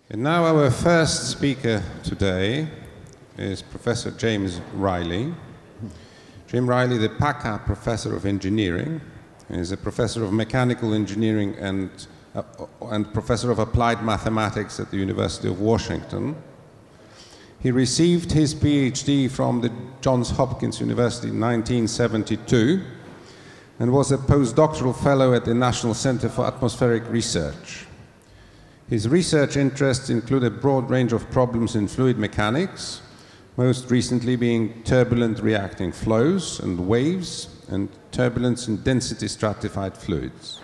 And now our first speaker today is Professor James Riley. Jim Riley, the Packer Professor of Engineering, is a Professor of Mechanical Engineering and Professor of Applied Mathematics at the University of Washington. He received his PhD from the Johns Hopkins University in 1972 and was a postdoctoral fellow at the National Center for Atmospheric Research. His research interests include a broad range of problems in fluid mechanics, most recently being turbulent reacting flows and waves, and turbulence in density stratified fluids.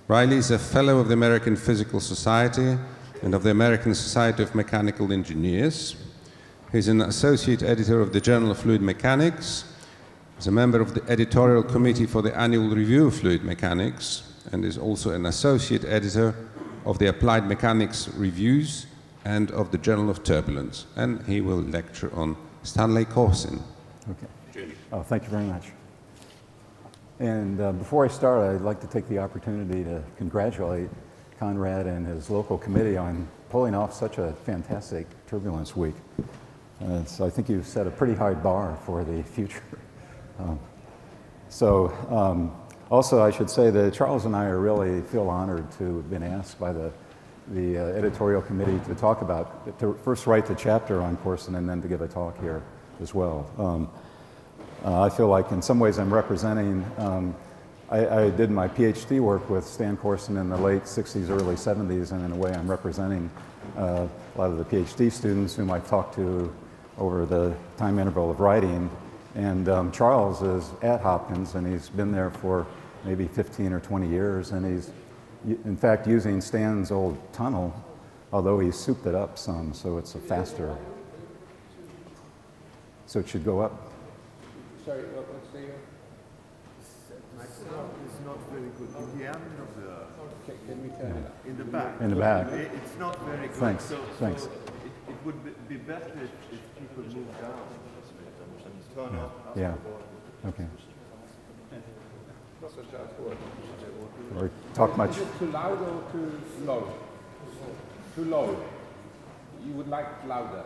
Riley is a fellow of the American Physical Society and of the American Society of Mechanical Engineers. He's an associate editor of the Journal of Fluid Mechanics. He's a member of the editorial committee for the Annual Review of Fluid Mechanics, and is also an associate editor of the Applied Mechanics Reviews and of the Journal of Turbulence. And he will lecture on Stanley Corrsin. Okay. Oh, thank you very much. And before I start, I'd like to take the opportunity to congratulate Conrad and his local committee on pulling off such a fantastic turbulence week. So I think you've set a pretty high bar for the future. Also, I should say that Charles and I really feel honored to have been asked by the editorial committee to talk about, to first write the chapter on Corrsin and then to give a talk here as well. I feel like in some ways I'm representing, I did my PhD work with Stan Corrsin in the late 60s, early 70s, and in a way I'm representing a lot of the PhD students whom I've talked to over the time interval of writing. And Charles is at Hopkins, and he's been there for maybe 15 or 20 years, and he's in fact using Stan's old tunnel, although he souped it up some, so it's a faster, so it should go up. Sorry, what's the... My sound is not very good. In the end of the... Can we turn it up? In the back. In the back. It's not very good. Thanks, thanks. So it would be better if people move down. Turn off. Yeah, okay. Or talk much. Is it too loud or too low? Too low. You would like louder.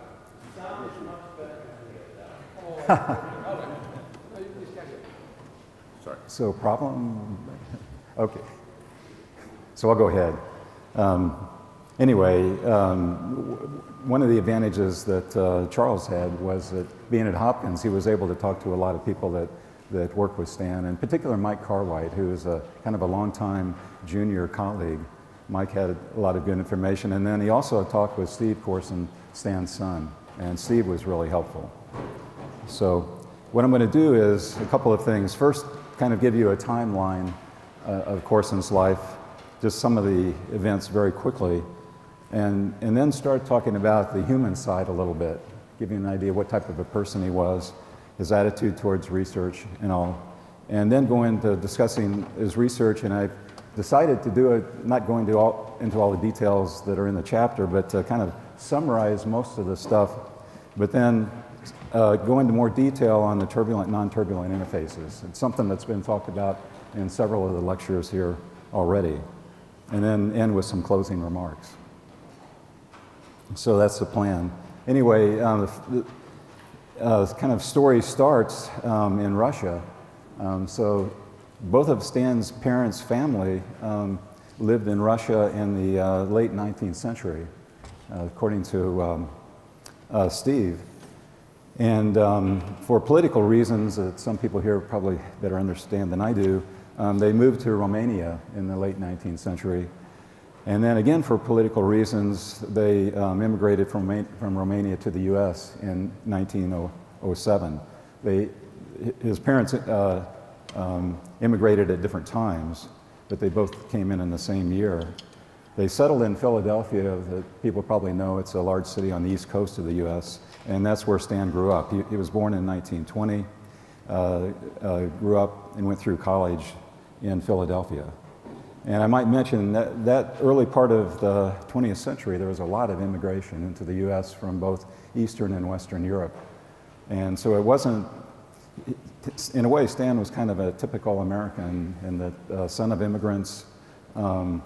Sorry. So problem? Okay. So I'll go ahead. Anyway, one of the advantages that Charles had was that being at Hopkins, he was able to talk to a lot of people that work with Stan, in particular Mike Carwhite, who is a kind of a longtime junior colleague. Mike had a lot of good information, and then he also talked with Steve Corrsin, Stan's son, and Steve was really helpful. So what I'm going to do is a couple of things. First, kind of give you a timeline of Corrsin's life, just some of the events very quickly, and then start talking about the human side a little bit, give you an idea what type of a person he was, his attitude towards research and all, and then go into discussing his research. And I've decided to do it, not going into all the details that are in the chapter, but to kind of summarize most of the stuff, but then go into more detail on the turbulent, non-turbulent interfaces. It's something that's been talked about in several of the lectures here already, and then end with some closing remarks. So that's the plan. Anyway, the kind of story starts in Russia. So both of Stan's parents' family lived in Russia in the late 19th century, according to Steve. And for political reasons that some people here probably better understand than I do, they moved to Romania in the late 19th century. And then again, for political reasons, they immigrated from Romania to the US in 1907. His parents immigrated at different times, but they both came in the same year. They settled in Philadelphia, that people probably know. It's a large city on the east coast of the US, and that's where Stan grew up. He was born in 1920, grew up and went through college in Philadelphia. And I might mention that early part of the 20th century, there was a lot of immigration into the US from both Eastern and Western Europe. And so it wasn't, in a way, Stan was kind of a typical American, and the son of immigrants, and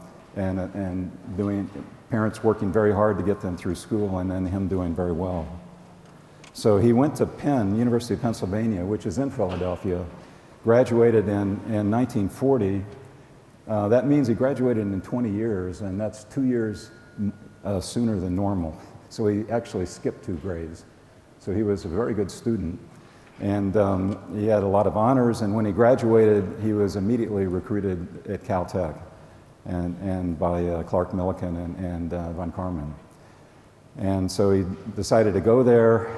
parents working very hard to get them through school, and then him doing very well. So he went to Penn, University of Pennsylvania, which is in Philadelphia, graduated in 1940. That means he graduated in 20 years, and that's 2 years sooner than normal. So he actually skipped 2 grades. So he was a very good student. And he had a lot of honors, and when he graduated, he was immediately recruited at Caltech and by Clark Millikan and von Karman. And so he decided to go there,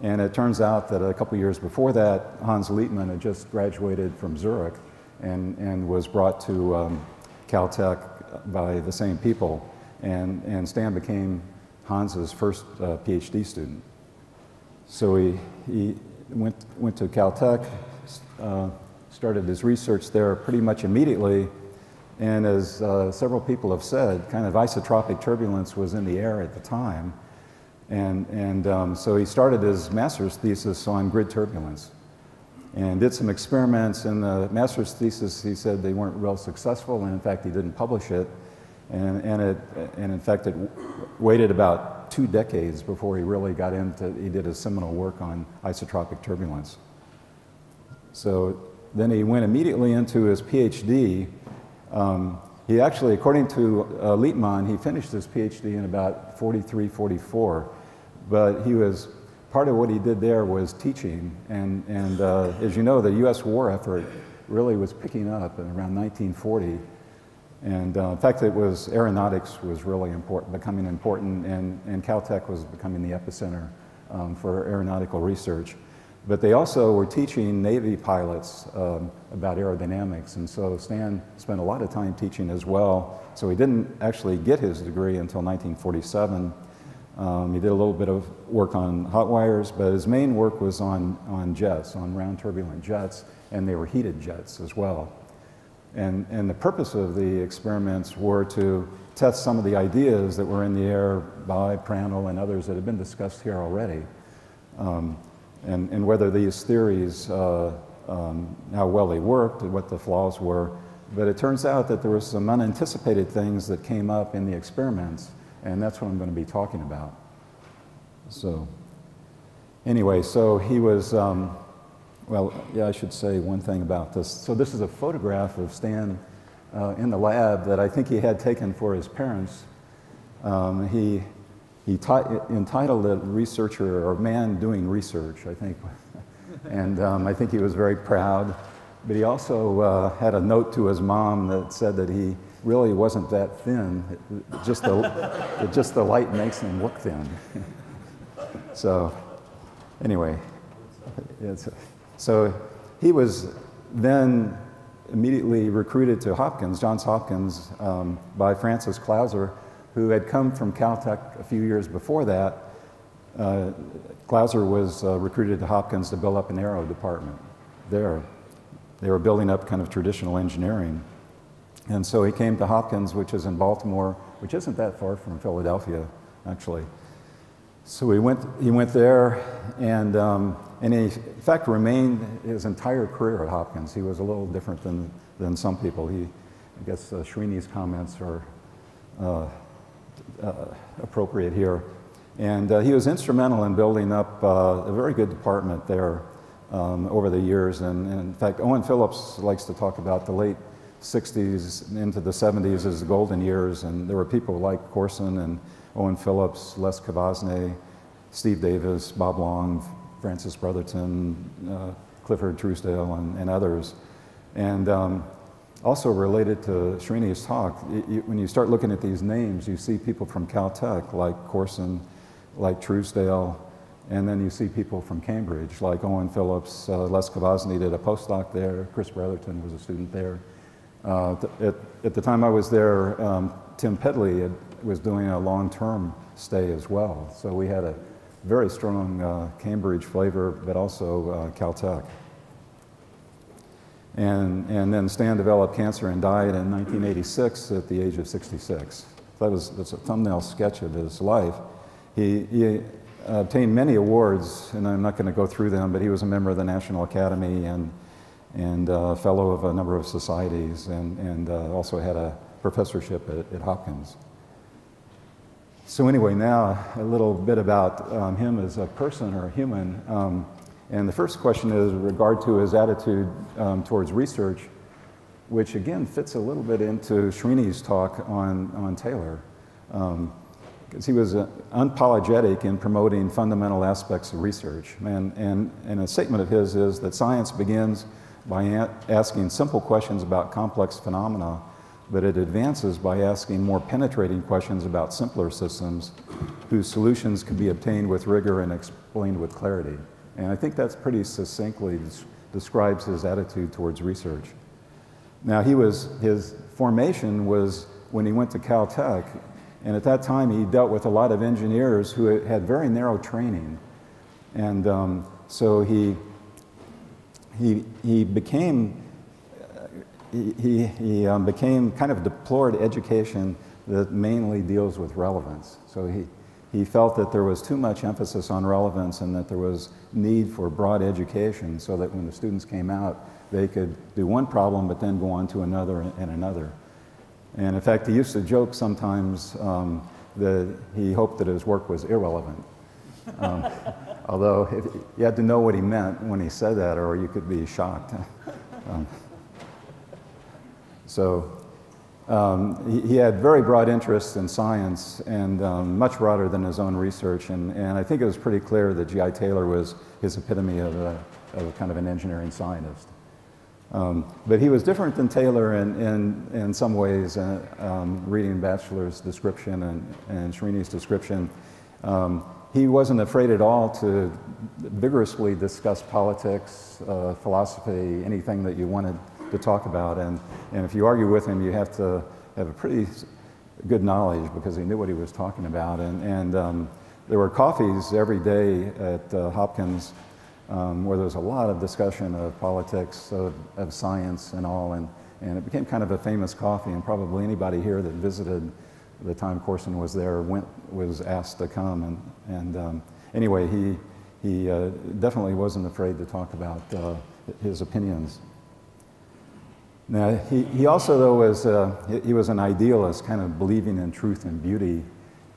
and it turns out that a couple years before that, Hans Liebmann had just graduated from Zurich and was brought to Caltech by the same people, and Stan became Hans's first PhD student. So he went to Caltech, started his research there pretty much immediately, and as several people have said, kind of isotropic turbulence was in the air at the time, and so he started his master's thesis on grid turbulence and did some experiments. In the master's thesis, he said they weren't real successful, and in fact he didn't publish it, and in fact it waited about 2 decades before he really got into, he did his seminal work on isotropic turbulence. So then he went immediately into his PhD. He actually, according to Liebmann, he finished his PhD in about 43, 44, but he was, part of what he did there was teaching, and as you know, the US war effort really was picking up in around 1940. And in fact, it was, aeronautics was really important, becoming important, and Caltech was becoming the epicenter for aeronautical research. But they also were teaching Navy pilots about aerodynamics, and so Stan spent a lot of time teaching as well. So he didn't actually get his degree until 1947. He did a little bit of work on hot wires, but his main work was on jets, on round turbulent jets, and they were heated jets as well. And the purpose of the experiments were to test some of the ideas that were in the air by Prandtl and others that had been discussed here already, and whether these theories, how well they worked, and what the flaws were. But it turns out that there were some unanticipated things that came up in the experiments, and that's what I'm going to be talking about. So anyway, so he was, well, yeah, I should say one thing about this. So this is a photograph of Stan in the lab that I think he had taken for his parents. He entitled it Researcher, or Man Doing Research, I think. And I think he was very proud. But he also had a note to his mom that said that he really wasn't that thin. Just the light makes him look thin. So anyway, so he was then immediately recruited to Hopkins, Johns Hopkins, by Francis Clauser, who had come from Caltech a few years before that. Clauser was recruited to Hopkins to build up an aero department there. They were building up kind of traditional engineering. And so he came to Hopkins, which is in Baltimore, which isn't that far from Philadelphia, actually. So he went there, and he, in fact, remained his entire career at Hopkins. He was a little different than some people. I guess Srini's comments are appropriate here. And he was instrumental in building up a very good department there over the years. And in fact, Owen Phillips likes to talk about the late 60s into the 70s as the golden years. And there were people like Corrsin and Owen Phillips, Les Cavazne, Steve Davis, Bob Long, Francis Brotherton, Clifford Truesdale, and others. And also related to Srini's talk, when you start looking at these names, you see people from Caltech like Corrsin, like Truesdale, and then you see people from Cambridge like Owen Phillips, Les Cavazne did a postdoc there, Chris Brotherton was a student there. At the time I was there, Tim Pedley was doing a long-term stay as well. So we had a very strong Cambridge flavor, but also Caltech. And then Stan developed cancer and died in 1986 at the age of 66. That's a thumbnail sketch of his life. He obtained many awards, and I'm not going to go through them, but he was a member of the National Academy and a fellow of a number of societies, and also had a professorship at Hopkins. So anyway, now a little bit about him as a person or a human. And the first question is in regard to his attitude towards research, which again fits a little bit into Srini's talk on Taylor. Because he was unapologetic in promoting fundamental aspects of research. And a statement of his is that science begins by asking simple questions about complex phenomena, but it advances by asking more penetrating questions about simpler systems whose solutions can be obtained with rigor and explained with clarity. And I think that's pretty succinctly describes his attitude towards research. Now, his formation was when he went to Caltech, and at that time he dealt with a lot of engineers who had very narrow training. And so he became kind of deplored education that mainly deals with relevance. So he felt that there was too much emphasis on relevance and that there was need for broad education so that when the students came out, they could do one problem but then go on to another and another. And in fact, he used to joke sometimes that he hoped that his work was irrelevant. Although you had to know what he meant when he said that or you could be shocked. He had very broad interests in science and much broader than his own research. And I think it was pretty clear that G.I. Taylor was his epitome of a kind of an engineering scientist. But he was different than Taylor in some ways, reading Batchelor's description and Srini's description. He wasn't afraid at all to vigorously discuss politics, philosophy, anything that you wanted to talk about. And if you argue with him, you have to have a pretty good knowledge because he knew what he was talking about. And there were coffees every day at Hopkins where there was a lot of discussion of politics, of science and all. And it became kind of a famous coffee, and probably anybody here that visited the time Corrsin was there was asked to come. And anyway, he definitely wasn't afraid to talk about his opinions. Now, he also, though, he was an idealist, kind of believing in truth and beauty.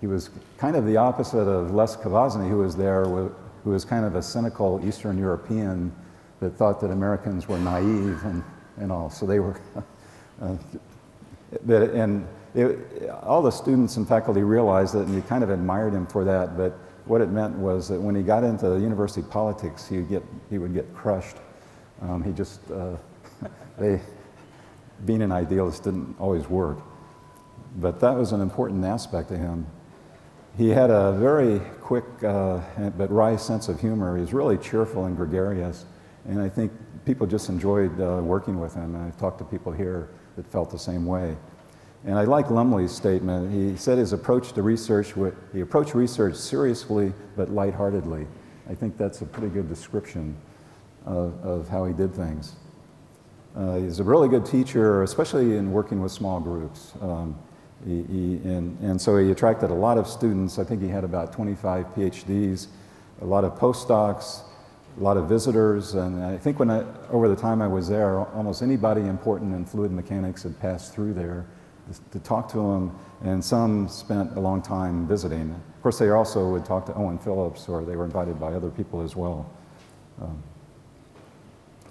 He was kind of the opposite of Les Cavazny, who was there, who was kind of a cynical Eastern European that thought that Americans were naive and all. So they were, all the students and faculty realized it, and they kind of admired him for that. But what it meant was that when he got into university politics, he would get crushed. Being an idealist didn't always work, but that was an important aspect of him. He had a very quick but wry sense of humor. He was really cheerful and gregarious, and I think people just enjoyed working with him. And I've talked to people here that felt the same way. And I like Lumley's statement. He said his approach to research, he approached research seriously but lightheartedly. I think that's a pretty good description of how he did things. He's a really good teacher, especially in working with small groups. And so he attracted a lot of students. I think he had about 25 PhDs, a lot of postdocs, a lot of visitors. And I think over the time I was there, almost anybody important in fluid mechanics had passed through there to talk to him, and some spent a long time visiting. Of course, they also would talk to Owen Phillips, or they were invited by other people as well.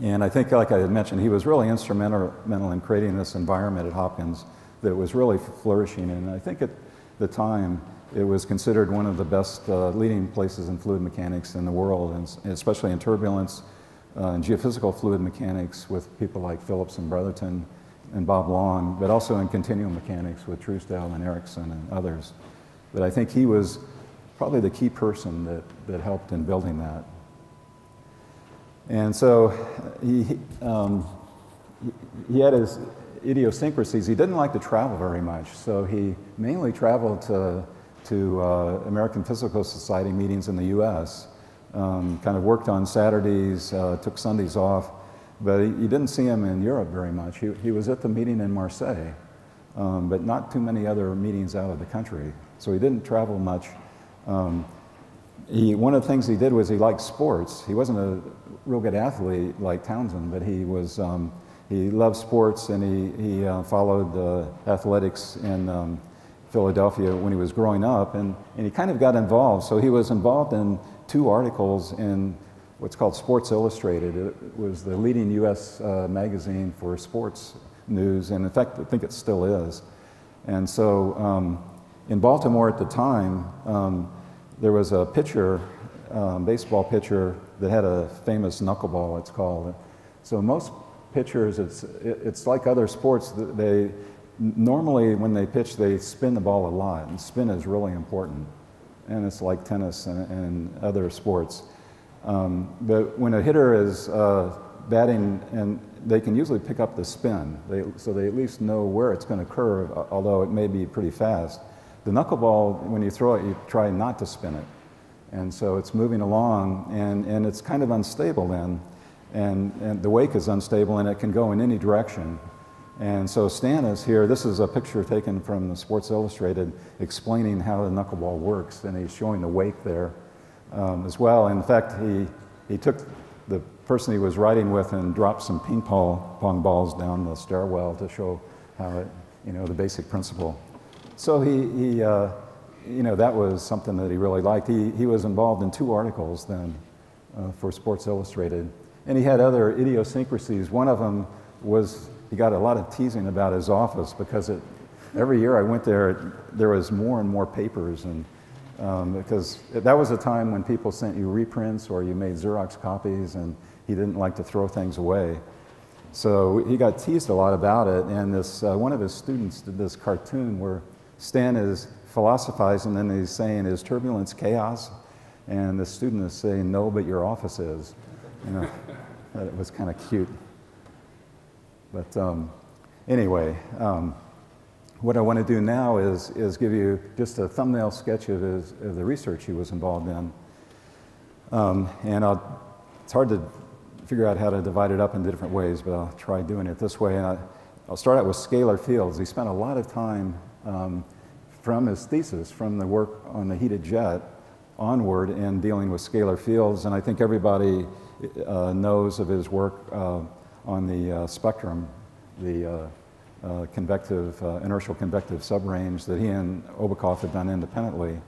And I think, like I had mentioned, he was really instrumental in creating this environment at Hopkins that was really flourishing. And I think at the time, it was considered one of the best leading places in fluid mechanics in the world, and especially in turbulence and geophysical fluid mechanics with people like Phillips and Brotherton and Bob Long, but also in continuum mechanics with Truesdale and Erickson and others. But I think he was probably the key person that helped in building that. And so he had his idiosyncrasies. He didn't like to travel very much, so he mainly traveled to American Physical Society meetings in the US, kind of worked on Saturdays, took Sundays off, but you didn't see him in Europe very much. He was at the meeting in Marseille, but not too many other meetings out of the country, so he didn't travel much. One of the things he did was he liked sports. He wasn't a real good athlete like Townsend, but he he loved sports, and he followed athletics Philadelphia when he was growing up, and he kind of got involved. So he was involved in 2 articles in what's called Sports Illustrated. It was the leading U.S. Magazine for sports news, and in fact, I think it still is. And so in Baltimore at the time, there was a pitcher, baseball pitcher, that had a famous knuckleball, it's called. So most pitchers, it's like other sports. They normally, when they pitch, they spin the ball a lot, and spin is really important. And it's like tennis and other sports. But when a hitter is batting, and they can usually pick up the spin, so they at least know where it's going to curve, although it may be pretty fast. The knuckleball, when you throw it, you try not to spin it. And so it's moving along, and it's kind of unstable then. And the wake is unstable, and it can go in any direction. And so Stan is here. This is a picture taken from the Sports Illustrated explaining how the knuckleball works, and he's showing the wake there as well. In fact, he took the person he was riding with and dropped some ping pong balls down the stairwell to show how it, the basic principle. So that was something that he really liked. He was involved in 2 articles then for Sports Illustrated. And he had other idiosyncrasies. One of them was he got a lot of teasing about his office because every year I went there, there was more and more papers. And because that was a time when people sent you reprints or you made Xerox copies, and he didn't like to throw things away. So he got teased a lot about it. And one of his students did this cartoon where Stan is philosophizing, and he's saying, "Is turbulence chaos?" And the student is saying, "No, but your office is." It was kind of cute. But anyway, what I want to do now is give you just a thumbnail sketch of the research he was involved in. It's hard to figure out how to divide it up into different ways, but I'll try doing it this way. And I'll start out with Scalar Fields. He spent a lot of time from his thesis, from the work on the heated jet onward, in dealing with scalar fields. And I think everybody knows of his work on the spectrum, the inertial convective subrange that he and Obakov had done independently.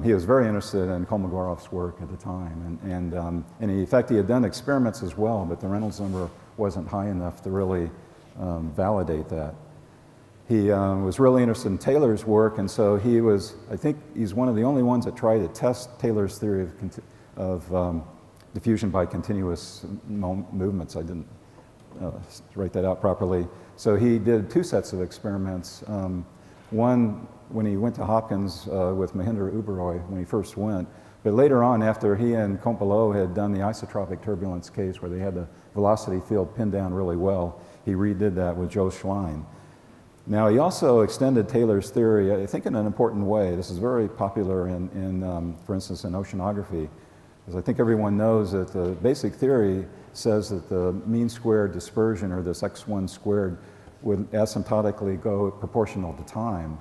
He was very interested in Kolmogorov's work at the time, and in fact he had done experiments as well, but the Reynolds number wasn't high enough to really validate that. He was really interested in Taylor's work, and so I think he's one of the only ones that tried to test Taylor's theory of diffusion by continuous movements. I didn't write that out properly. So he did 2 sets of experiments. One when he went to Hopkins with Mahinder Uberoi when he first went, but later on, after he and Kompolo had done the isotropic turbulence case where they had the velocity field pinned down really well, he redid that with Joe Schlein. Now, he also extended Taylor's theory, I think, in an important way. This is very popular for instance, in oceanography, because I think everyone knows that the basic theory says that the mean squared dispersion, or this x1 squared, would asymptotically go proportional to time.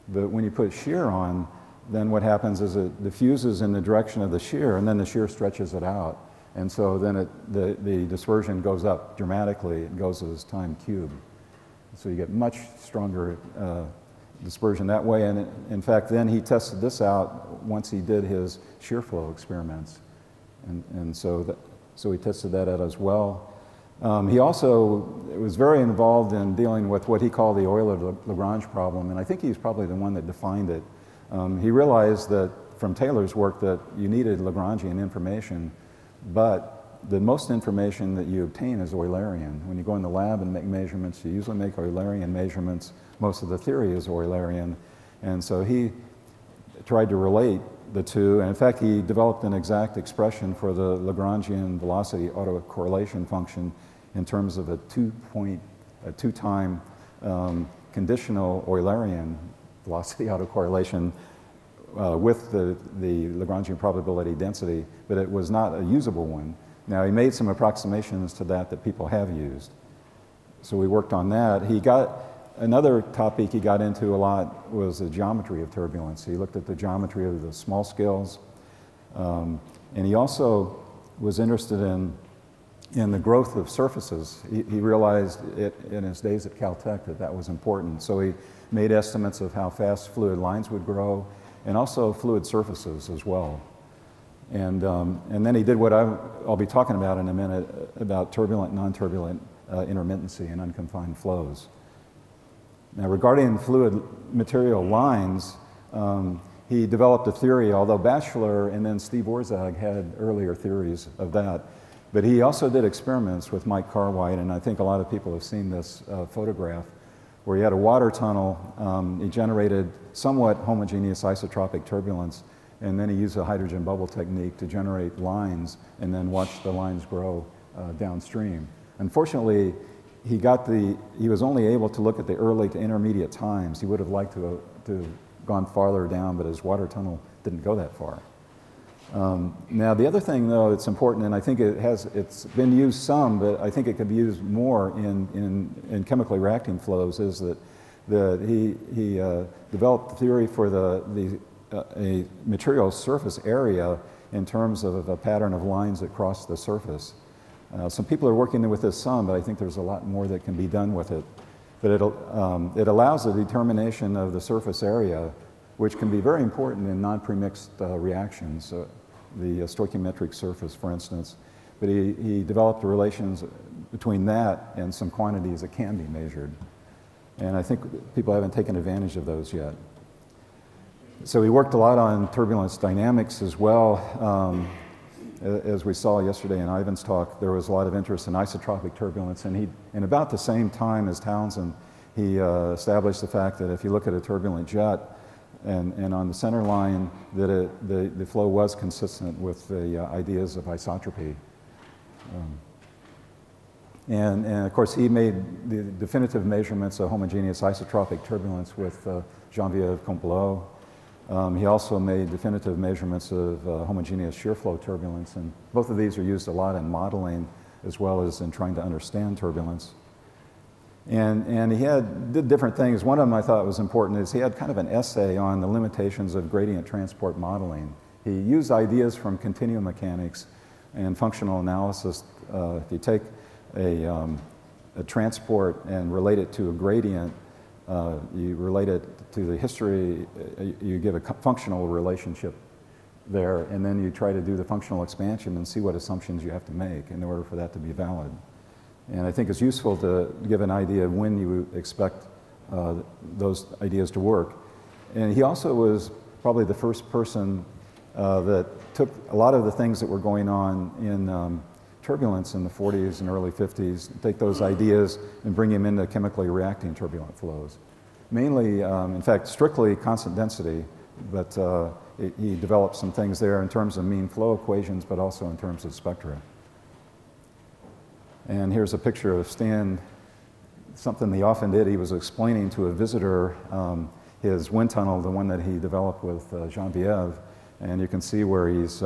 But when you put shear on, then what happens is it diffuses in the direction of the shear, and then the shear stretches it out. And so then the dispersion goes up dramatically. It goes as time cubed. So you get much stronger dispersion that way. And in fact, then he tested this out once he did his shear flow experiments. And so he tested that out as well. He also was very involved in dealing with what he called the Euler-Lagrange problem, and I think he's probably the one that defined it. He realized that from Taylor's work that you needed Lagrangian information, but the most information that you obtain is Eulerian. When you go in the lab and make measurements, you usually make Eulerian measurements. Most of the theory is Eulerian. And so he tried to relate the two, and in fact he developed an exact expression for the Lagrangian velocity autocorrelation function in terms of a two-time conditional Eulerian velocity autocorrelation with the Lagrangian probability density, but it was not a usable one. Now, he made some approximations to that people have used. So we worked on that. Another topic he got into a lot was the geometry of turbulence. He looked at the geometry of the small scales. And he also was interested in in the growth of surfaces. He realized it in his days at Caltech that that was important. So he made estimates of how fast fluid lines would grow and also fluid surfaces as well. And then he did what I'll be talking about in a minute about turbulent, non-turbulent intermittency and unconfined flows. Now regarding fluid material lines, he developed a theory, although Batchelor and then Steve Orzag had earlier theories of that. But he also did experiments with Mike Carwhite, and I think a lot of people have seen this photograph, where he had a water tunnel. He generated somewhat homogeneous isotropic turbulence, and then he used a hydrogen bubble technique to generate lines and then watch the lines grow downstream. Unfortunately, he was only able to look at the early to intermediate times. He would have liked to have gone farther down, but his water tunnel didn't go that far. Now the other thing though that's important, and I think it's been used some, but I think it could be used more in chemically reacting flows, is that he developed the theory for a material surface area in terms of a pattern of lines that cross the surface. Some people are working with this some, but I think there's a lot more that can be done with it. But it allows the determination of the surface area, which can be very important in non-premixed reactions, the stoichiometric surface, for instance. But he developed the relations between that and some quantities that can be measured. And I think people haven't taken advantage of those yet. So he worked a lot on turbulence dynamics as well. As we saw yesterday in Ivan's talk, there was a lot of interest in isotropic turbulence, and in about the same time as Townsend, he established the fact that if you look at a turbulent jet, and on the center line, that the flow was consistent with the ideas of isotropy. And of course, he made the definitive measurements of homogeneous isotropic turbulence with Geneviève Complot. He also made definitive measurements of homogeneous shear flow turbulence, and both of these are used a lot in modeling as well as in trying to understand turbulence. And he did different things. One of them I thought was important is he had kind of an essay on the limitations of gradient transport modeling. He used ideas from continuum mechanics and functional analysis. If you take a transport and relate it to a gradient, you relate it to the history, you give a functional relationship there, and then you try to do the functional expansion and see what assumptions you have to make in order for that to be valid. And I think it's useful to give an idea of when you expect those ideas to work. And he also was probably the first person that took a lot of the things that were going on in turbulence in the 40s and early 50s, take those ideas and bring them into chemically reacting turbulent flows. Mainly, in fact, strictly constant density, but he developed some things there in terms of mean flow equations, but also in terms of spectra. And here's a picture of Stan, something he often did. He was explaining to a visitor his wind tunnel, the one that he developed with Geneviève, and you can see where he's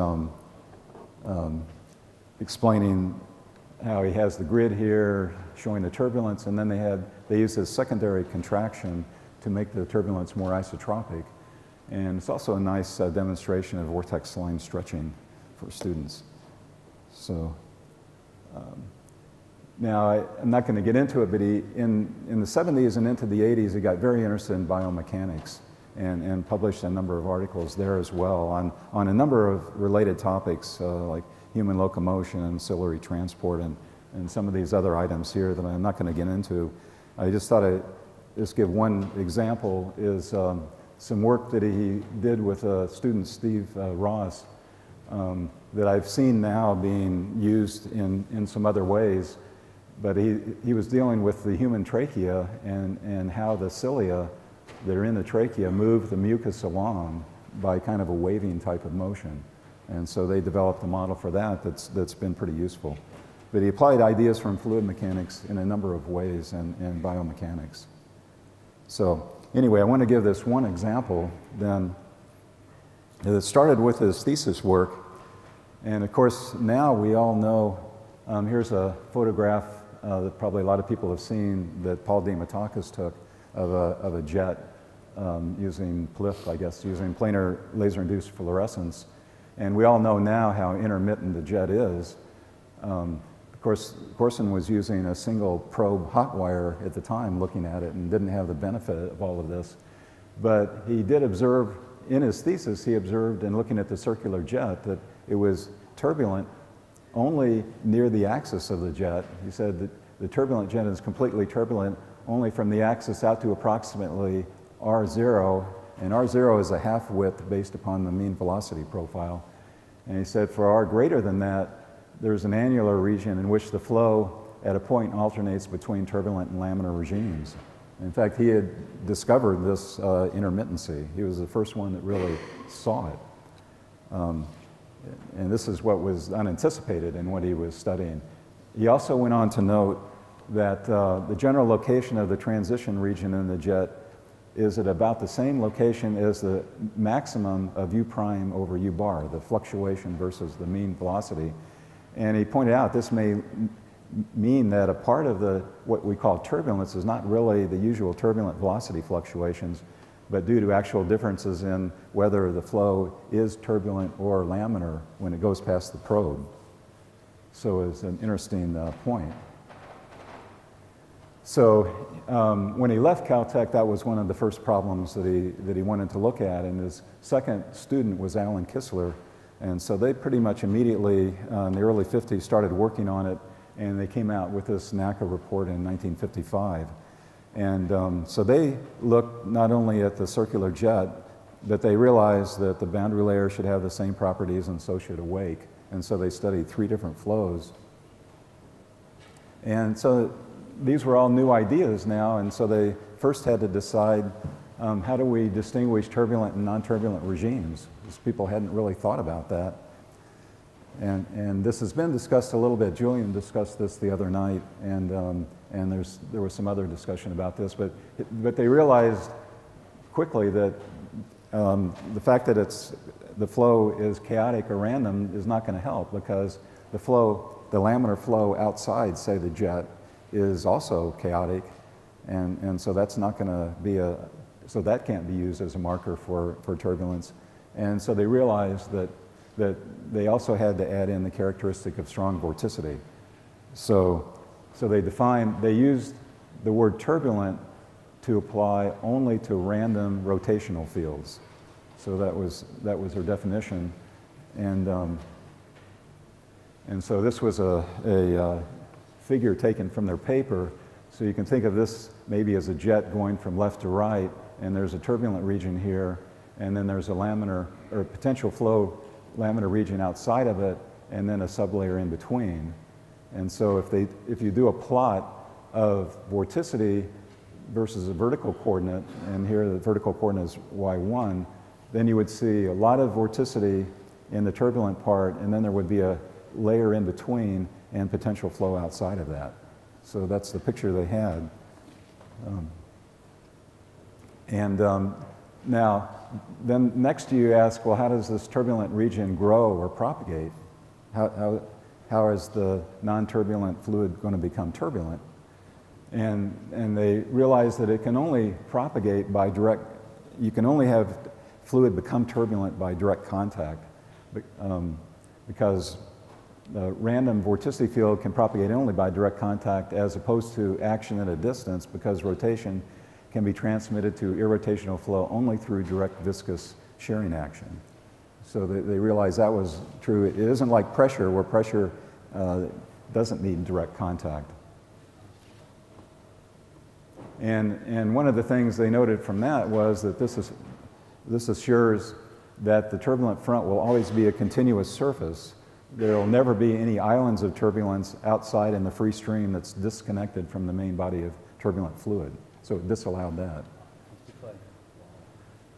explaining how he has the grid here showing the turbulence, and then they used this secondary contraction to make the turbulence more isotropic. And it's also a nice demonstration of vortex line stretching for students. So now I'm not going to get into it, but in the 70s and into the 80s, he got very interested in biomechanics and published a number of articles there as well on a number of related topics like human locomotion and ancillary transport and some of these other items here that I'm not going to get into. I just thought I'd just give one example is some work that he did with student Steve Ross that I've seen now being used in some other ways. But he was dealing with the human trachea and how the cilia that are in the trachea move the mucus along by kind of a waving type of motion. And so they developed a model for that that's been pretty useful. But he applied ideas from fluid mechanics in a number of ways and biomechanics. So anyway, I want to give this one example then that started with his thesis work. And of course, now we all know, here's a photograph that probably a lot of people have seen that Paul Diamandis took of a jet using PLIF, I guess, using planar laser-induced fluorescence. And we all know now how intermittent the jet is. Of course, Corrsin was using a single probe hot wire at the time looking at it and didn't have the benefit of all of this. But he did observe, in his thesis, he observed in looking at the circular jet that it was turbulent only near the axis of the jet. He said that the turbulent jet is completely turbulent only from the axis out to approximately R0, and R0 is a half width based upon the mean velocity profile. And he said for R greater than that, there's an annular region in which the flow at a point alternates between turbulent and laminar regimes. In fact, he had discovered this intermittency. He was the first one that really saw it. And this is what was unanticipated in what he was studying. He also went on to note that the general location of the transition region in the jet is at about the same location as the maximum of U prime over U bar, the fluctuation versus the mean velocity. And he pointed out this may mean that a part of what we call turbulence is not really the usual turbulent velocity fluctuations, but due to actual differences in whether the flow is turbulent or laminar when it goes past the probe. So it's an interesting point. So when he left Caltech, that was one of the first problems that he wanted to look at, and his second student was Alan Kistler. And so they pretty much immediately, in the early 50s, started working on it, and they came out with this NACA report in 1955. And so they looked not only at the circular jet, but they realized that the boundary layer should have the same properties, and so should a wake. And so they studied 3 different flows. And so these were all new ideas now, and so they first had to decide how do we distinguish turbulent and non-turbulent regimes, because people hadn't really thought about that. And this has been discussed a little bit. Julian discussed this the other night, and there was some other discussion about this, but they realized quickly that the fact that the flow is chaotic or random is not going to help, because the laminar flow outside, say the jet, is also chaotic, and so that's not going to be so that can't be used as a marker for turbulence. And so they realized that they also had to add in the characteristic of strong vorticity. So they used the word turbulent to apply only to random rotational fields. So that was their definition, and so this was a figure taken from their paper. So you can think of this maybe as a jet going from left to right, and there's a turbulent region here, and then there's a laminar or potential flow laminar region outside of it, and then a sublayer in between. And so if you do a plot of vorticity versus a vertical coordinate, and here the vertical coordinate is y1, then you would see a lot of vorticity in the turbulent part, and then there would be a layer in between and potential flow outside of that. So that's the picture they had. Now, then next you ask, well, how does this turbulent region grow or propagate? How is the non-turbulent fluid going to become turbulent? And they realized that it can only propagate by you can only have fluid become turbulent by direct contact, because the random vorticity field can propagate only by direct contact as opposed to action at a distance, because rotation can be transmitted to irrotational flow only through direct viscous shearing action. So they realized that was true. It isn't like pressure, where pressure doesn't need direct contact. And one of the things they noted from that was that this assures that the turbulent front will always be a continuous surface. There will never be any islands of turbulence outside in the free stream that's disconnected from the main body of turbulent fluid. So it disallowed that.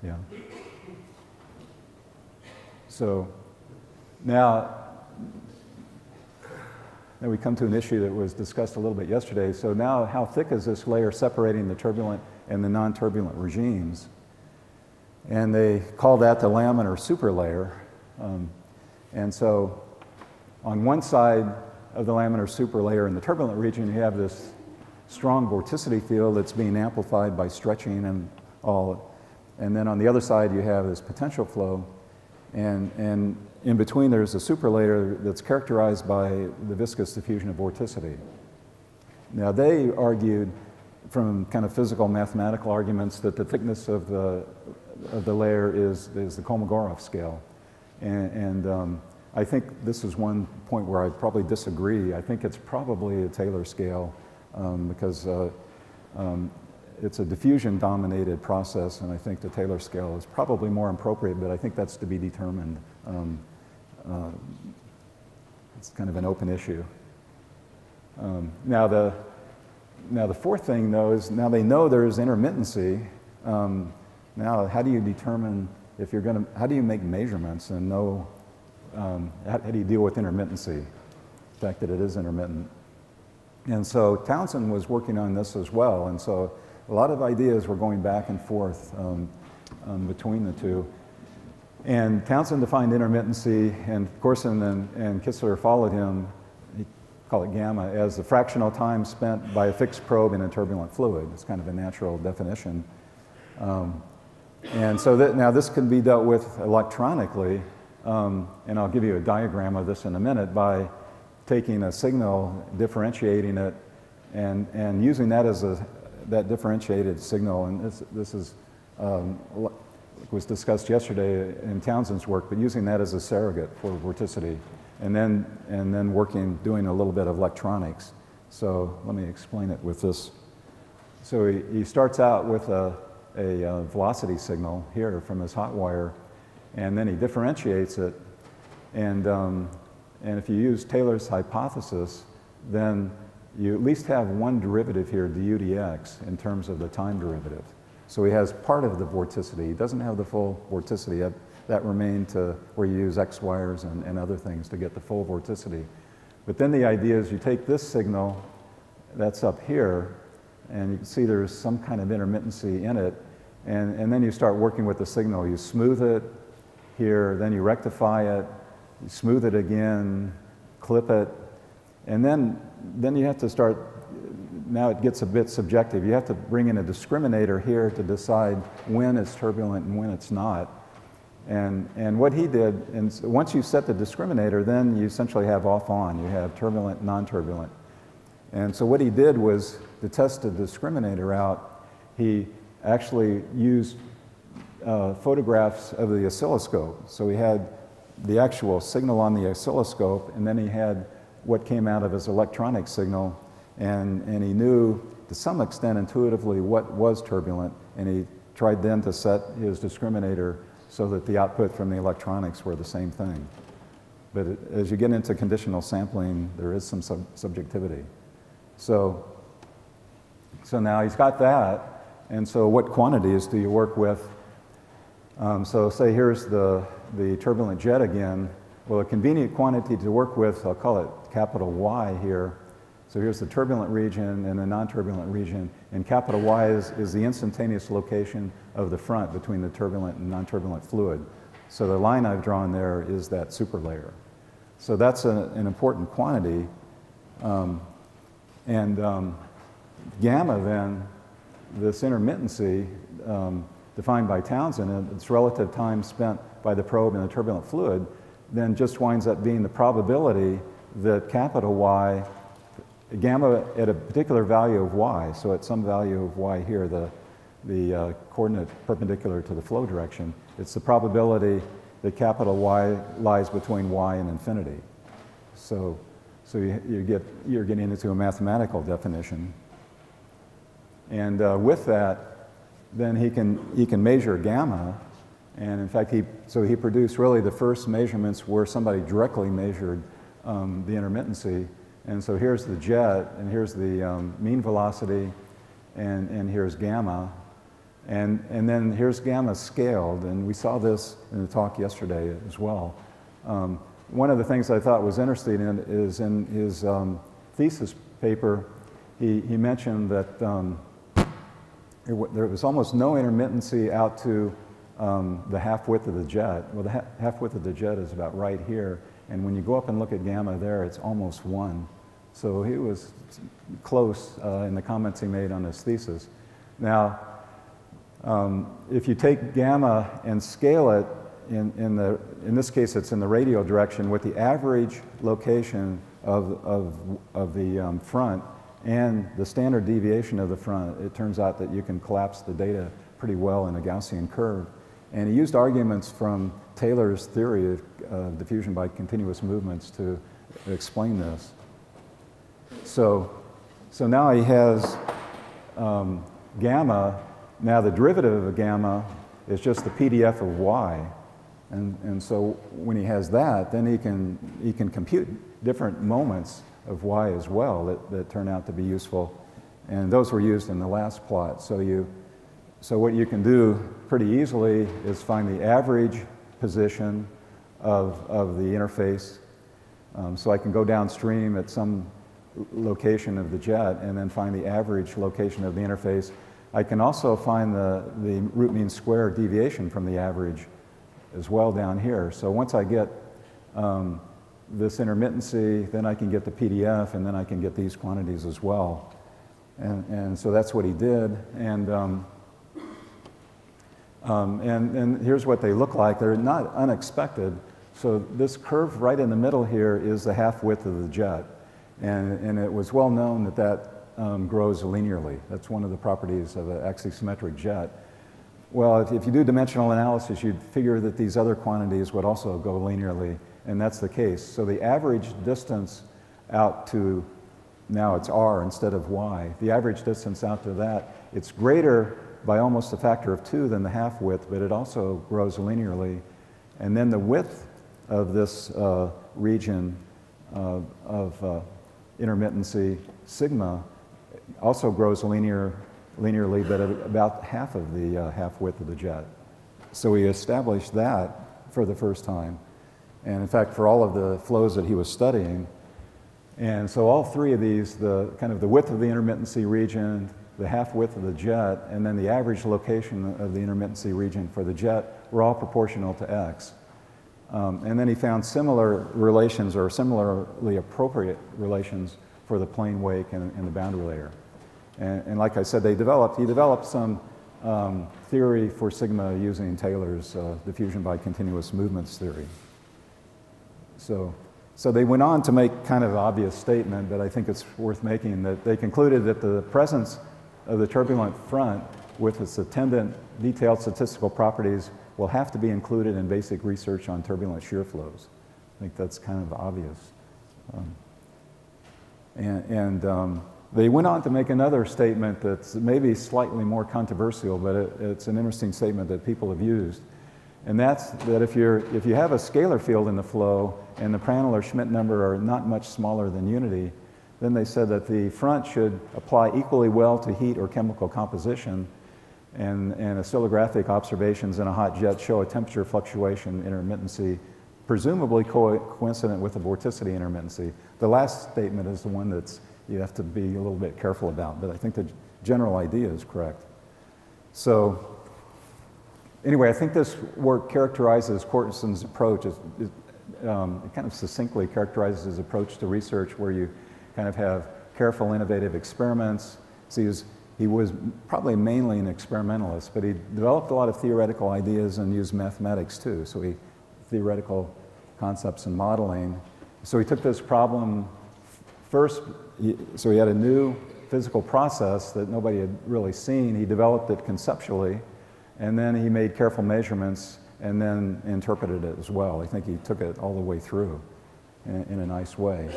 Yeah. So now we come to an issue that was discussed a little bit yesterday. So now, how thick is this layer separating the turbulent and the non-turbulent regimes? And they call that the Laminar Superlayer. And so on one side of the Laminar Superlayer in the turbulent region, you have this strong vorticity field that's being amplified by stretching and all. And then on the other side, you have this potential flow. And in between there's a superlayer that's characterized by the viscous diffusion of vorticity. Now they argued from kind of physical mathematical arguments that the thickness of the layer is the Kolmogorov scale. And I think this is one point where I probably disagree. I think it's probably a Taylor scale because it's a diffusion-dominated process, and I think the Taylor scale is probably more appropriate, but I think that's to be determined. It's kind of an open issue. Now the fourth thing, though, is now they know there's intermittency. Now, how do you determine if you're going to, how do you make measurements and know, how do you deal with intermittency, the fact that it is intermittent? And so Townsend was working on this as well, and so a lot of ideas were going back and forth between the two. And Townsend defined intermittency, and Corrsin and Kistler followed him, he called it gamma, as the fractional time spent by a fixed probe in a turbulent fluid. It's kind of a natural definition. And so now this can be dealt with electronically, and I'll give you a diagram of this in a minute, by taking a signal, differentiating it, and using that as that differentiated signal. And this is was discussed yesterday in Townsend's work, but using that as a surrogate for vorticity, and then doing a little bit of electronics. So let me explain it with this. So he starts out with a velocity signal here from his hot wire, and then he differentiates it, and if you use Taylor's hypothesis, then you at least have one derivative here, du dx, in terms of the time derivative. So he has part of the vorticity. He doesn't have the full vorticity. That remained to where you use X wires and other things to get the full vorticity. But then the idea is you take this signal that's up here, and you can see there's some kind of intermittency in it, and then you start working with the signal. You smooth it here, then you rectify it, you smooth it again, clip it, and then you have to start. Now it gets a bit subjective. You have to bring in a discriminator here to decide when it's turbulent and when it's not. And what he did, and once you set the discriminator, then you essentially have off-on. You have turbulent, non-turbulent. And so what he did was, to test the discriminator out, he actually used photographs of the oscilloscope. So he had the actual signal on the oscilloscope, and then he had what came out of his electronic signal. And he knew, to some extent, intuitively what was turbulent, and he tried then to set his discriminator so that the output from the electronics were the same thing. But as you get into conditional sampling, there is some subjectivity. So now he's got that, and so what quantities do you work with? So say here's the turbulent jet again. Well, a convenient quantity to work with, I'll call it capital Y here. So here's the turbulent region and the non-turbulent region, and capital Y is the instantaneous location of the front between the turbulent and non-turbulent fluid. So the line I've drawn there is that superlayer. So that's an important quantity. Gamma then, this intermittency defined by Townsend, and its relative time spent by the probe in the turbulent fluid, then just winds up being the probability that capital Y, gamma at a particular value of y, so at some value of y here, the coordinate perpendicular to the flow direction, it's the probability that capital Y lies between y and infinity. So you're getting into a mathematical definition. And with that, then he can measure gamma, and in fact he produced really the first measurements where somebody directly measured the intermittency. And so here's the jet, and here's the mean velocity, and here's gamma. And then here's gamma scaled, and we saw this in the talk yesterday as well. One of the things I thought was interesting is in his thesis paper, he mentioned that there was almost no intermittency out to the half width of the jet. Well, the half width of the jet is about right here, and when you go up and look at gamma there, it's almost 1. So he was close in the comments he made on his thesis. Now, if you take gamma and scale it in this case, it's in the radial direction with the average location of the front and the standard deviation of the front. It turns out that you can collapse the data pretty well in a Gaussian curve. And he used arguments from Taylor's theory of diffusion by continuous movements to explain this. So now he has gamma. Now the derivative of gamma is just the PDF of y. And so when he has that, then he can compute different moments of y as well that turn out to be useful. And those were used in the last plot. So what you can do pretty easily is find the average position of the interface. So I can go downstream at some location of the jet and then find the average location of the interface. I can also find the root mean square deviation from the average as well down here. So once I get this intermittency, then I can get the PDF, and then I can get these quantities as well. And so that's what he did. And here's what they look like. They're not unexpected. So this curve right in the middle here is the half width of the jet. And it was well known that that grows linearly. That's one of the properties of an axisymmetric jet. Well, if you do dimensional analysis, you'd figure that these other quantities would also go linearly, and that's the case. So the average distance out to, now it's r instead of y, the average distance out to that, it's greater by almost a factor of 2 than the half width, but it also grows linearly. And then the width of this region of intermittency, sigma, also grows linearly, but at about half of the half width of the jet. So we established that for the first time. And in fact, for all of the flows that he was studying. And so all three of these, the kind of the width of the intermittency region, the half width of the jet, and then the average location of the intermittency region for the jet were all proportional to x. And then he found similar relations, or similarly appropriate relations, for the plane wake and the boundary layer. And like I said, he developed some theory for sigma using Taylor's diffusion by continuous movements theory. So they went on to make kind of an obvious statement, but I think it's worth making, that they concluded that the presence of the turbulent front with its attendant detailed statistical properties will have to be included in basic research on turbulent shear flows. I think that's kind of obvious. They went on to make another statement that's maybe slightly more controversial, but it's an interesting statement that people have used. And that's that if you have a scalar field in the flow and the Prandtl or Schmidt number are not much smaller than unity, then they said that the front should apply equally well to heat or chemical composition, and oscillographic observations in a hot jet show a temperature fluctuation intermittency, presumably coincident with the vorticity intermittency. The last statement is the one that's you have to be a little bit careful about, but I think the general idea is correct. So anyway, I think this work characterizes Corrsin's approach. It kind of succinctly characterizes his approach to research, where you kind of have careful, innovative experiments. So he was probably mainly an experimentalist, but he developed a lot of theoretical ideas and used mathematics too. So theoretical concepts and modeling. So he took this problem first. So he had a new physical process that nobody had really seen. He developed it conceptually, and then he made careful measurements and then interpreted it as well. I think he took it all the way through in a nice way.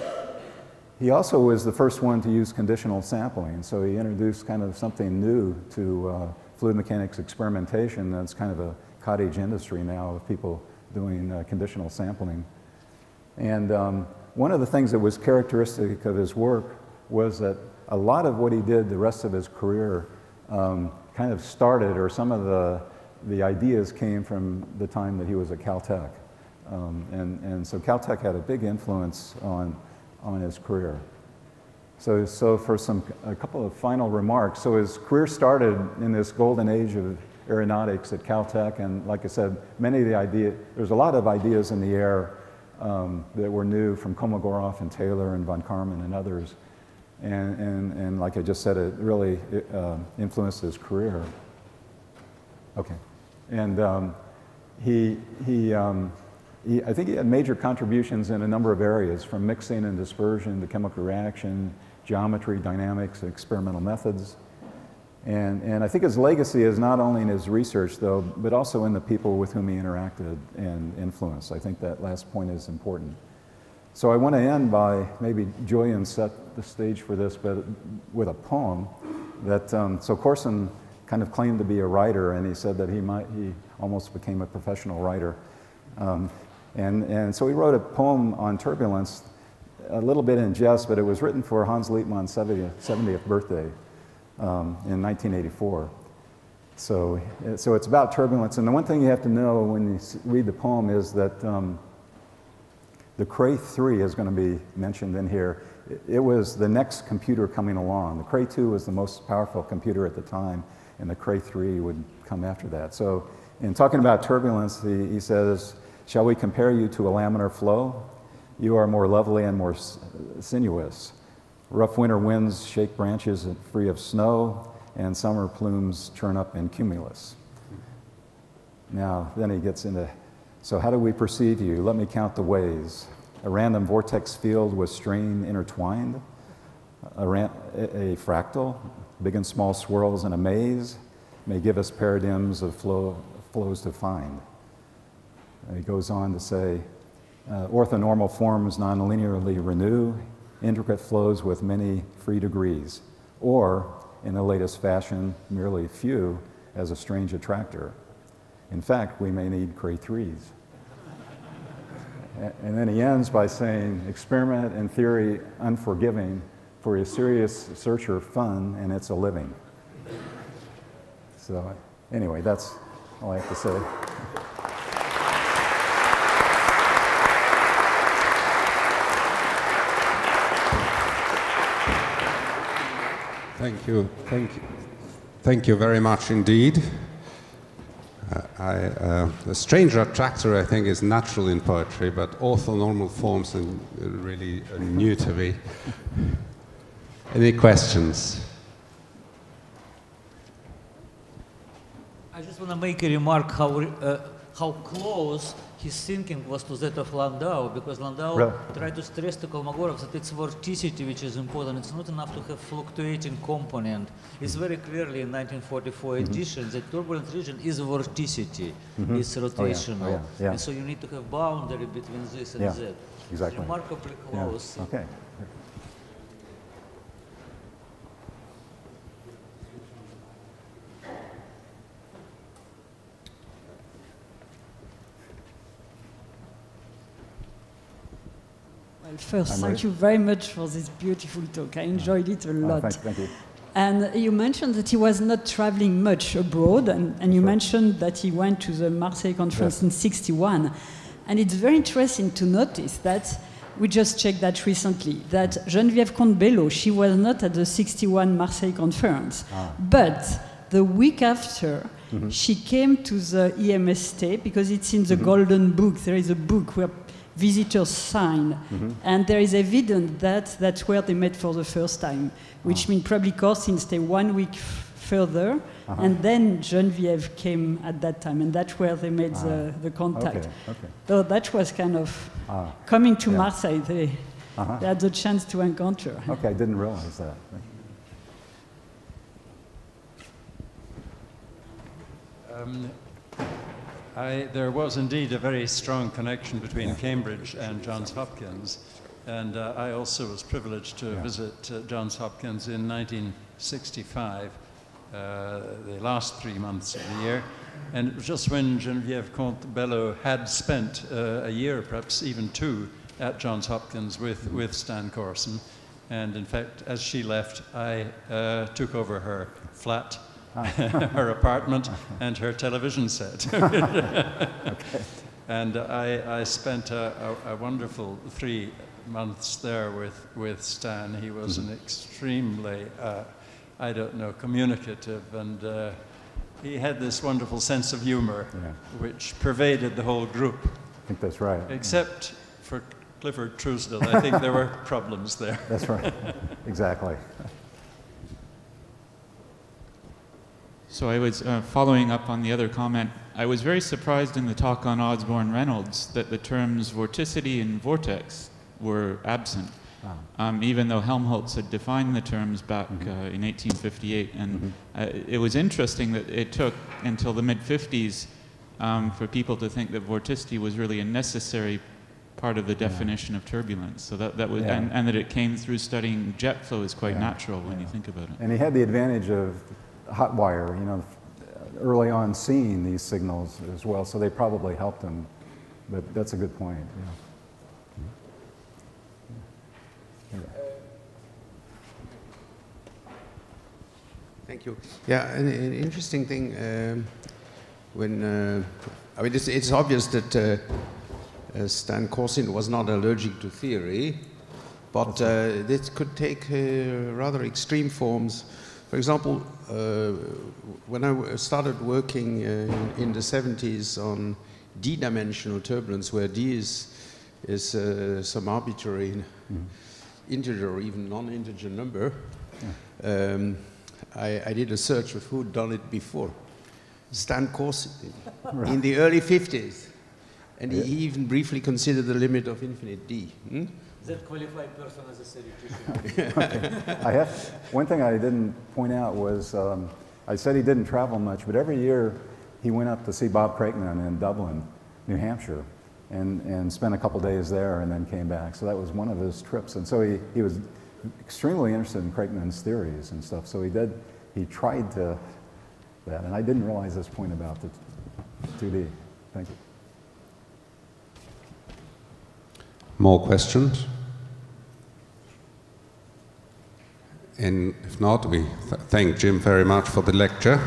He also was the first one to use conditional sampling, so he introduced kind of something new to fluid mechanics experimentation. That's kind of a cottage industry now of people doing conditional sampling. And one of the things that was characteristic of his work was that a lot of what he did the rest of his career kind of started, or some of the ideas came from the time that he was at Caltech. And so Caltech had a big influence on his career. So for a couple of final remarks. So his career started in this golden age of aeronautics at Caltech, and like I said, there's a lot of ideas in the air that were new from Kolmogorov and Taylor and von Karman and others. And like I just said, it really influenced his career. Okay. And I think he had major contributions in a number of areas, from mixing and dispersion to chemical reaction, geometry, dynamics, experimental methods. And I think his legacy is not only in his research, though, but also in the people with whom he interacted and influenced. I think that last point is important. So I want to end by, maybe Julian set the stage for this, but with a poem that, so Corrsin kind of claimed to be a writer, and he said that he almost became a professional writer. And so he wrote a poem on turbulence, a little bit in jest, but it was written for Hans Liepmann's 70th birthday in 1984. So it's about turbulence, and the one thing you have to know when you read the poem is that the Cray 3 is going to be mentioned in here. It was the next computer coming along. The Cray 2 was the most powerful computer at the time, and the Cray 3 would come after that. So in talking about turbulence, he says, "Shall we compare you to a laminar flow? You are more lovely and more sinuous. Rough winter winds shake branches free of snow, and summer plumes churn up in cumulus." Now, then he gets into, so how do we perceive you? Let me count the ways. A random vortex field with strain intertwined, a fractal, big and small swirls in a maze, may give us paradigms of flows to find. And he goes on to say, orthonormal forms non-linearly renew, intricate flows with many free degrees, or, in the latest fashion, merely few as a strange attractor. In fact, we may need Cray 3s. And then he ends by saying, experiment and theory unforgiving, for a serious searcher fun, and it's a living. So anyway, that's all I have to say. Thank you. Thank you very much indeed. The stranger attractor, I think, is natural in poetry, but orthonormal forms are really new to me. Any questions? I just want to make a remark how close his thinking was to that of Landau, because Landau tried to stress to Kolmogorov that it's vorticity which is important. It's not enough to have fluctuating component. It's very clearly in 1944 edition that turbulent region is vorticity. It's rotational. And so you need to have boundary between this and that. Exactly. It's remarkably close. Okay. First, thank you very much for this beautiful talk. I enjoyed it a lot. Thank you. And you mentioned that he was not traveling much abroad, and you mentioned that he went to the Marseille conference in '61. And it's very interesting to notice that, we just checked that recently, that Geneviève Comte-Bello, she was not at the '61 Marseille conference, but the week after, she came to the EMST, because it's in the Golden Book. There is a book where visitors sign, and there is evidence that that's where they met for the first time, which means probably Corrsin stayed 1 week further, and then Geneviève came at that time, and that's where they made the contact. So that was kind of coming to Marseille. They had the chance to encounter. Okay, I didn't realize that. There was indeed a very strong connection between Cambridge and Johns Hopkins, and I also was privileged to visit Johns Hopkins in 1965, the last 3 months of the year, and it was just when Geneviève Comte-Bello had spent a year, perhaps even 2, at Johns Hopkins with Stan Corrsin, and in fact, as she left, I took over her flat, her apartment, and her television set. And I spent a wonderful 3 months there with Stan. He was an extremely, I don't know, communicative, and he had this wonderful sense of humor, which pervaded the whole group. I think that's right. Except for Clifford Truesdell. I think there were problems there. That's right. Exactly. So I was following up on the other comment. I was very surprised in the talk on Osborne-Reynolds that the terms vorticity and vortex were absent, even though Helmholtz had defined the terms back in 1858. And it was interesting that it took until the mid-50s for people to think that vorticity was really a necessary part of the definition of turbulence. So that was, and that it came through studying jet flow is quite natural when you think about it. And he had the advantage of hot wire, you know, early on seeing these signals as well, so they probably helped him. But that's a good point. Thank you. Yeah, an interesting thing when I mean, it's obvious that Stan Corrsin was not allergic to theory, but this could take rather extreme forms. For example, when I started working in the 70s on d-dimensional turbulence, where d is some arbitrary integer or even non-integer number, I did a search of who had done it before. Stan Corrsin in the early 50s. And he even briefly considered the limit of infinite d. That qualified person as a theoretician. Okay. One thing I didn't point out was, I said he didn't travel much, but every year he went up to see Bob Craigman in Dublin, New Hampshire, and spent a couple days there and then came back. So that was one of his trips. And so he was extremely interested in Craigman's theories and stuff. So he tried to that. And I didn't realize this point about the 2D. Thank you. More questions? And if not, we thank Jim very much for the lecture.